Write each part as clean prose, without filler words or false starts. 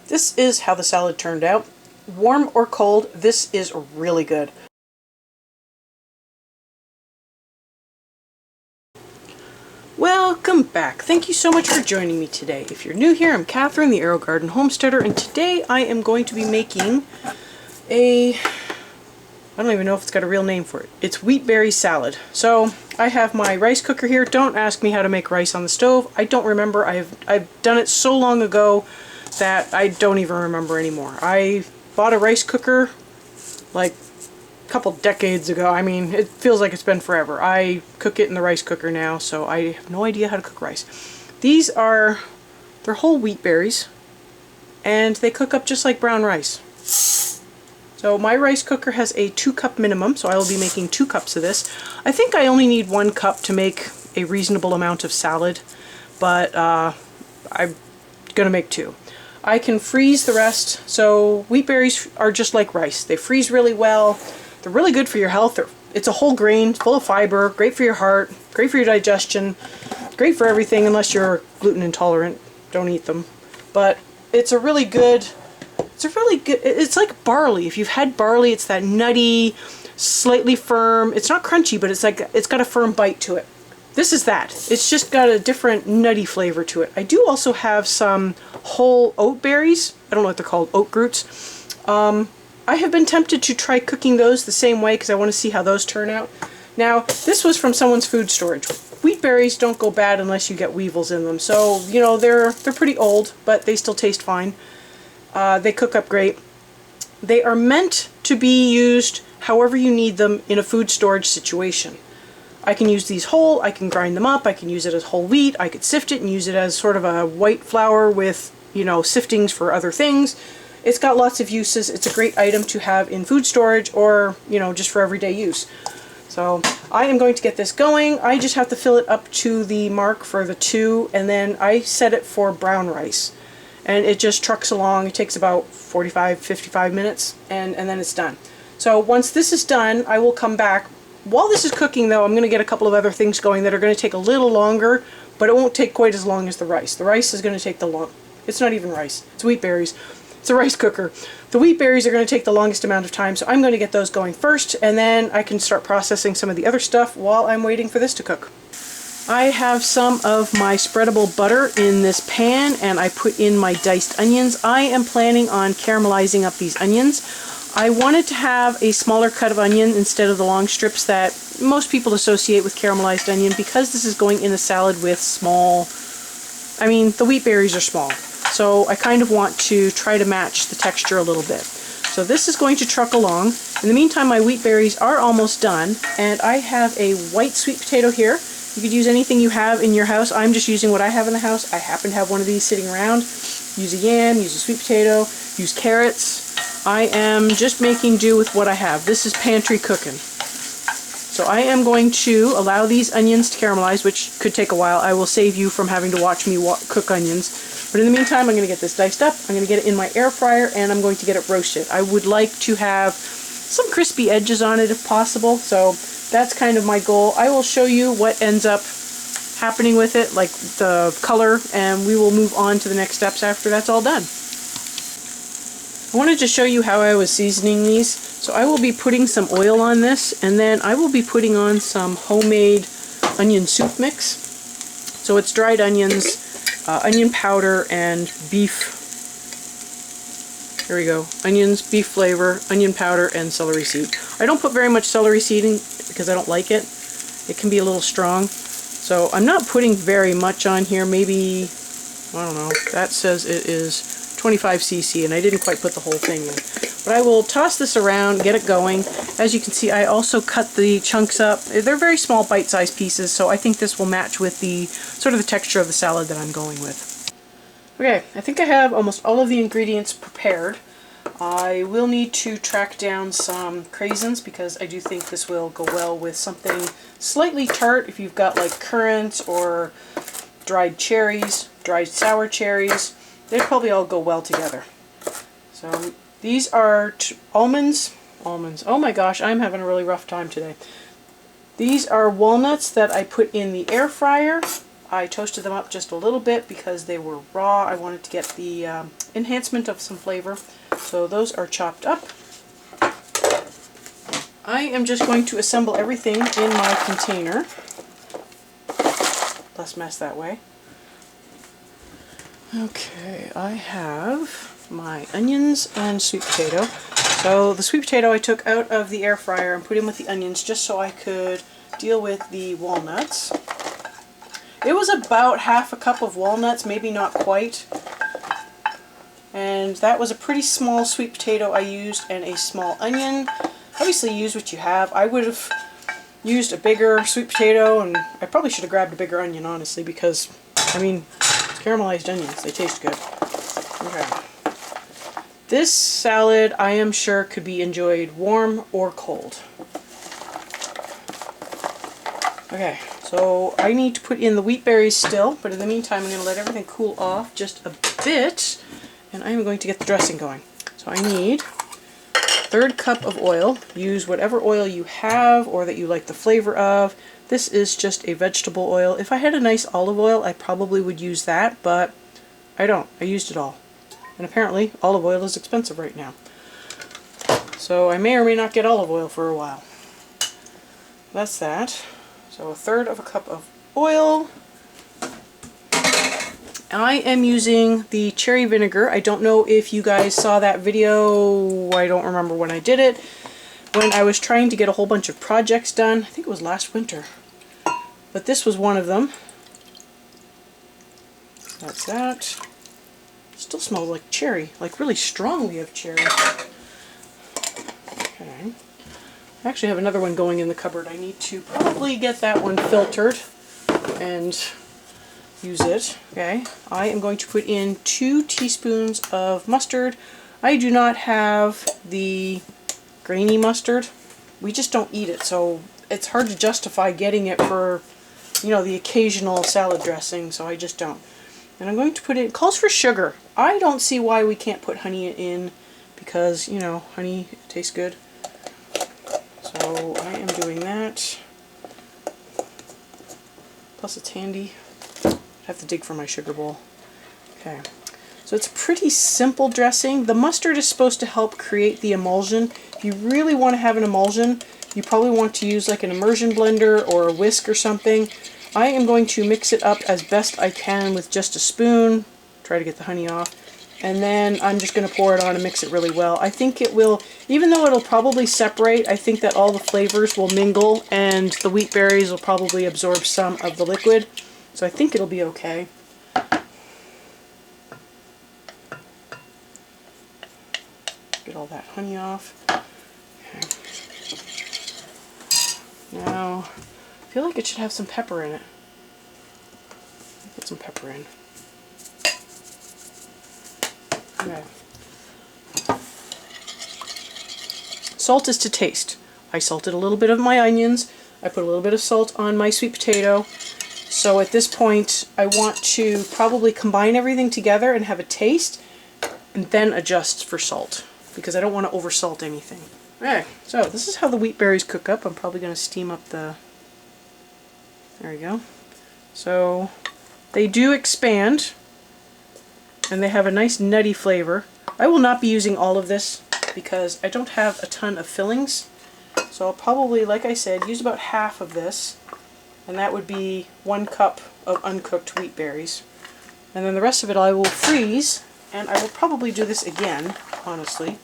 this is how the salad turned out. Warm or cold, this is really good. Welcome back. Thank you so much for joining me today. If you're new here, I'm Kathryn, the Aerogarden Homesteader, and today I am going to be making I don't even know if it's got a real name for it. It's wheat berry salad. So I have my rice cooker here. Don't ask me how to make rice on the stove. I don't remember. I've done it so long ago that I don't even remember anymore. I bought a rice cooker like a couple decades ago. I mean, it feels like it's been forever. I cook it in the rice cooker now, so I have no idea how to cook rice. They're whole wheat berries, and they cook up just like brown rice. So my rice cooker has a 2-cup minimum, so I will be making 2 cups of this. I think I only need 1 cup to make a reasonable amount of salad, but I'm gonna make 2. I can freeze the rest. So wheat berries are just like rice. They freeze really well. They're really good for your health. It's a whole grain, full of fiber, great for your heart, great for your digestion, great for everything unless you're gluten intolerant. Don't eat them. But it's it's like barley. If you've had barley, it's that nutty, slightly firm. It's not crunchy, but it's got a firm bite to it. This is that. It's just got a different nutty flavor to it. I do also have some whole oat berries. I don't know what they're called, oat roots. I have been tempted to try cooking those the same way because I want to see how those turn out. Now, this was from someone's food storage. Wheat berries don't go bad unless you get weevils in them. So, you know, they're pretty old, but they still taste fine. They cook up great. They are meant to be used however you need them in a food storage situation. I can use these whole, I can grind them up, I can use it as whole wheat, I could sift it and use it as sort of a white flour with, you know, siftings for other things. It's got lots of uses. It's a great item to have in food storage or, you know, just for everyday use. So I am going to get this going. I just have to fill it up to the mark for the 2, and then I set it for brown rice. And it just trucks along. It takes about 45-55 minutes, and then it's done. So once this is done, I will come back. While this is cooking, though, I'm going to get a couple of other things going that are going to take a little longer, but it won't take quite as long as the rice. The rice is going to take it's not even rice. It's wheat berries. It's a rice cooker. The wheat berries are going to take the longest amount of time, so I'm going to get those going first, and then I can start processing some of the other stuff while I'm waiting for this to cook. I have some of my spreadable butter in this pan, and I put in my diced onions. I am planning on caramelizing up these onions. I wanted to have a smaller cut of onion instead of the long strips that most people associate with caramelized onion, because this is going in a salad with the wheat berries are small. So I kind of want to try to match the texture a little bit. So this is going to truck along. In the meantime, my wheat berries are almost done, and I have a white sweet potato here. You could use anything you have in your house. I'm just using what I have in the house. I happen to have one of these sitting around. Use a yam, use a sweet potato, use carrots. I am just making do with what I have. This is pantry cooking. So I am going to allow these onions to caramelize, which could take a while. I will save you from having to watch me cook onions. But in the meantime, I'm going to get this diced up. I'm going to get it in my air fryer, and I'm going to get it roasted. I would like to have some crispy edges on it if possible. So that's kind of my goal. I will show you what ends up happening with it, like the color, and we will move on to the next steps after that's all done. I wanted to show you how I was seasoning these. So I will be putting some oil on this, and then I will be putting on some homemade onion soup mix. So it's dried onions, onion powder, and beef. Here we go. Onions, beef flavor, onion powder, and celery seed. I don't put very much celery seed in because I don't like it. It can be a little strong. So I'm not putting very much on here. Maybe, I don't know, that says it is 25 cc, and I didn't quite put the whole thing in. But I will toss this around, get it going. As you can see, I also cut the chunks up. They're very small bite-sized pieces, so I think this will match with the sort of the texture of the salad that I'm going with. Okay, I think I have almost all of the ingredients prepared. I will need to track down some craisins because I do think this will go well with something slightly tart. If you've got like currants or dried cherries, dried sour cherries, they probably all go well together. So these are almonds. Oh my gosh, I'm having a really rough time today. These are walnuts that I put in the air fryer. I toasted them up just a little bit because they were raw. I wanted to get the enhancement of some flavor. So those are chopped up. I am just going to assemble everything in my container. Less mess that way. Okay, I have my onions and sweet potato. So the sweet potato I took out of the air fryer and put in with the onions just so I could deal with the walnuts. It was about half a cup of walnuts, maybe not quite. And that was a pretty small sweet potato I used and a small onion. Obviously use what you have. I would have used a bigger sweet potato, and I probably should have grabbed a bigger onion, honestly, because, I mean, it's caramelized onions. They taste good. Okay. This salad, I am sure, could be enjoyed warm or cold. Okay, so I need to put in the wheat berries still, but in the meantime I'm going to let everything cool off just a bit, and I'm going to get the dressing going. So I need a 1/3 cup of oil. Use whatever oil you have or that you like the flavor of. This is just a vegetable oil. If I had a nice olive oil, I probably would use that, but I don't. I used it all. And apparently olive oil is expensive right now. So I may or may not get olive oil for a while. That's that. So 1/3 cup of oil. I am using the cherry vinegar. I don't know if you guys saw that video. I don't remember when I did it. When I was trying to get a whole bunch of projects done. I think it was last winter. But this was one of them. That's that. Still smells like cherry. Like really strongly of cherry. Okay. I actually have another one going in the cupboard. I need to probably get that one filtered and use it. Okay, I am going to put in 2 teaspoons of mustard. I do not have the grainy mustard. We just don't eat it, so it's hard to justify getting it for, you know, the occasional salad dressing, so I just don't. And I'm going to put in, it calls for sugar. I don't see why we can't put honey in, because, you know, honey tastes good. So I am doing that. Plus it's handy. I have to dig for my sugar bowl. Okay. So it's a pretty simple dressing. The mustard is supposed to help create the emulsion. If you really want to have an emulsion, you probably want to use like an immersion blender or a whisk or something. I am going to mix it up as best I can with just a spoon. Try to get the honey off. And then I'm just going to pour it on and mix it really well. I think it will, even though it'll probably separate, I think that all the flavors will mingle and the wheat berries will probably absorb some of the liquid. So I think it'll be okay. Get all that honey off. Okay. Now, I feel like it should have some pepper in it. Put some pepper in. Okay. Salt is to taste. I salted a little bit of my onions. I put a little bit of salt on my sweet potato. So at this point, I want to probably combine everything together and have a taste, and then adjust for salt, because I don't want to oversalt anything. Okay, so this is how the wheat berries cook up. I'm probably going to steam up the... There we go. So they do expand, and they have a nice nutty flavor. I will not be using all of this because I don't have a ton of fillings. So I'll probably, like I said, use about half of this. And that would be 1 cup of uncooked wheat berries. And then the rest of it I will freeze, and I will probably do this again, honestly.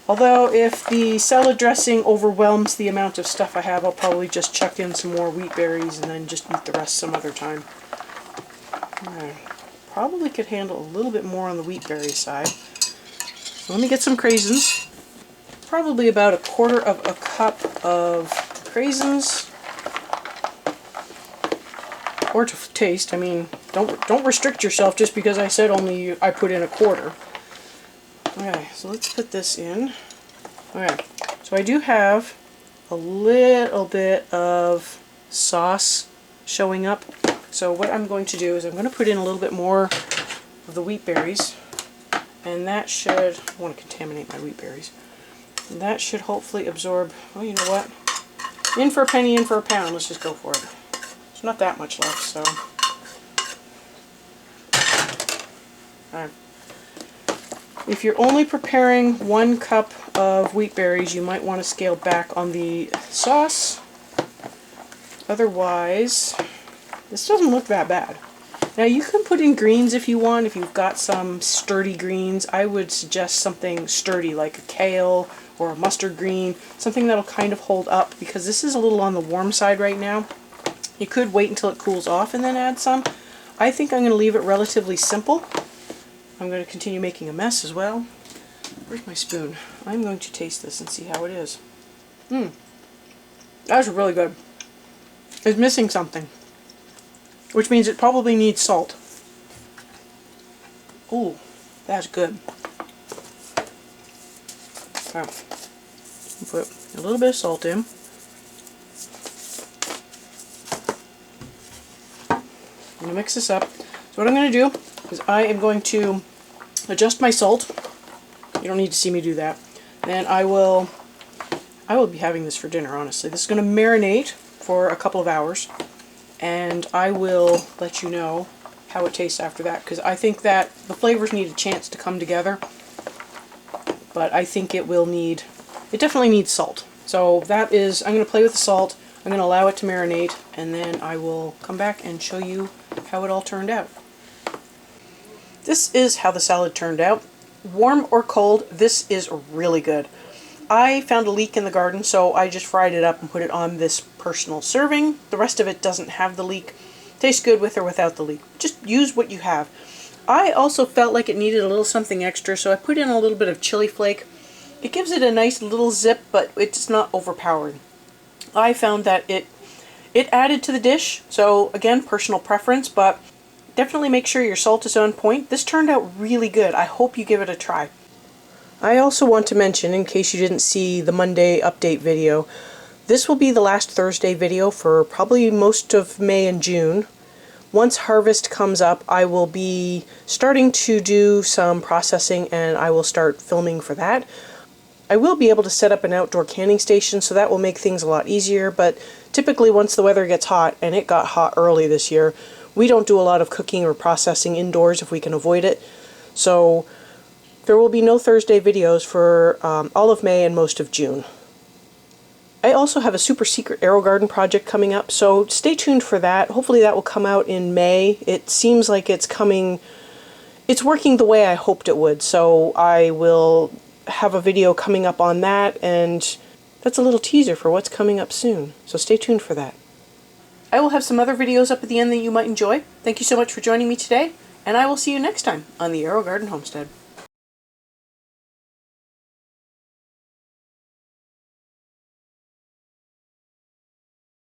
Although if the salad dressing overwhelms the amount of stuff I have, I'll probably just chuck in some more wheat berries and then just eat the rest some other time. Probably could handle a little bit more on the wheat berry side. So let me get some craisins. Probably about 1/4 cup of craisins. Or to taste. I mean, don't restrict yourself just because I said only I put in 1/4. Okay, so let's put this in. Okay, so I do have a little bit of sauce showing up. So what I'm going to do is I'm going to put in a little bit more of the wheat berries, and that should, I want to contaminate my wheat berries, and that should hopefully absorb, oh, you know what, In for a penny, in for a pound. Let's just go for it. There's not that much left, so. Alright. If you're only preparing 1 cup of wheat berries, you might want to scale back on the sauce. Otherwise, this doesn't look that bad. Now you can put in greens if you want. If you've got some sturdy greens, I would suggest something sturdy like a kale or a mustard green, something that'll kind of hold up, because this is a little on the warm side right now. You could wait until it cools off and then add some. I think I'm going to leave it relatively simple. I'm going to continue making a mess as well. Where's my spoon? I'm going to taste this and see how it is. That's really good. It's missing something, which means it probably needs salt. Ooh, that's good. Okay. Put a little bit of salt in. I'm going to mix this up. So what I'm going to do is I am going to adjust my salt. You don't need to see me do that. Then I will be having this for dinner, honestly. This is going to marinate for a couple of hours, and I will let you know how it tastes after that, because I think that the flavors need a chance to come together, but I think it definitely needs salt. So that is, I'm going to play with the salt, I'm going to allow it to marinate, and then I will come back and show you how it all turned out. This is how the salad turned out. Warm or cold, this is really good. I found a leek in the garden, so I just fried it up and put it on this personal serving. The rest of it doesn't have the leek. Tastes good with or without the leek. Just use what you have. I also felt like it needed a little something extra, so I put in a little bit of chili flake. It gives it a nice little zip, but it's not overpowering. I found that it added to the dish, so again, personal preference, but definitely make sure your salt is on point. This turned out really good. I hope you give it a try. I also want to mention, in case you didn't see the Monday update video, this will be the last Thursday video for probably most of May and June. Once harvest comes up, I will be starting to do some processing, and I will start filming for that. I will be able to set up an outdoor canning station, so that will make things a lot easier, but typically once the weather gets hot, and it got hot early this year, we don't do a lot of cooking or processing indoors if we can avoid it. So there will be no Thursday videos for all of May and most of June. I also have a super secret Aerogarden project coming up, so stay tuned for that. Hopefully that will come out in May. It seems like it's working the way I hoped it would, so I will have a video coming up on that, and that's a little teaser for what's coming up soon, so stay tuned for that. I will have some other videos up at the end that you might enjoy. Thank you so much for joining me today, and I will see you next time on the Aerogarden Homestead.